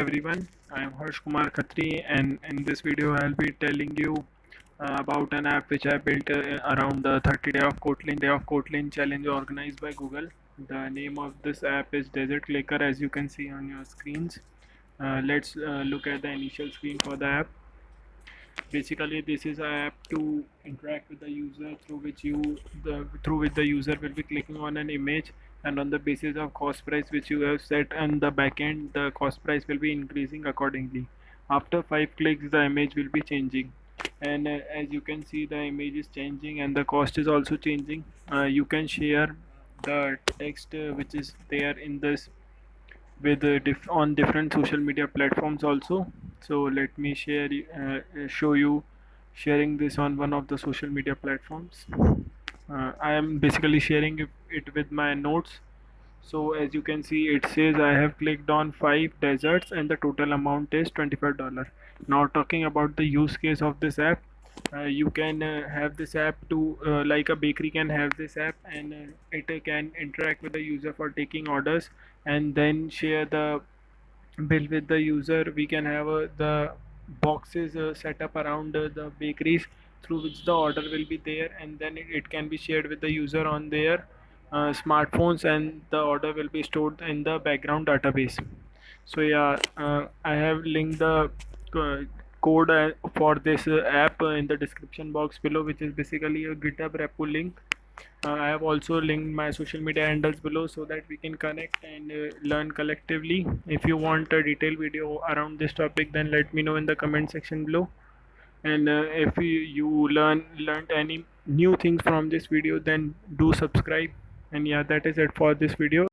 everyone, I am Harsh Kumar Khatri, and in this video I'll be telling you about an app which I built around the 30 Day of Kotlin challenge organized by Google. The name of this app is Desert Clicker, as you can see on your screens. Let's look at the initial screen for the app. Basically, this is an app to interact with the user, through which the user will be clicking on an image, and on the basis of cost price which you have set on the backend, the cost price will be increasing accordingly. After 5 clicks, the image will be changing, and as you can see, the image is changing and the cost is also changing. You can share the text which is there in this with on different social media platforms also. So let me show you sharing this on one of the social media platforms. I am basically sharing it with my notes. So as you can see, it says I have clicked on 5 deserts and the total amount is $25. Now talking about the use case of this app, you can have this app to like a bakery can have this app, and it can interact with the user for taking orders and then share the bill with the user. We can have the boxes set up around the bakeries through which the order will be there, and then it can be shared with the user on their smartphones, and the order will be stored in the background database. So yeah, I have linked the uh, code for this app in the description box below, which is basically a GitHub repo link. I have also linked my social media handles below so that we can connect and learn collectively. If you want a detailed video around this topic, then let me know in the comment section below. And if you learned any new things from this video, then do subscribe. And yeah, that is it for this video.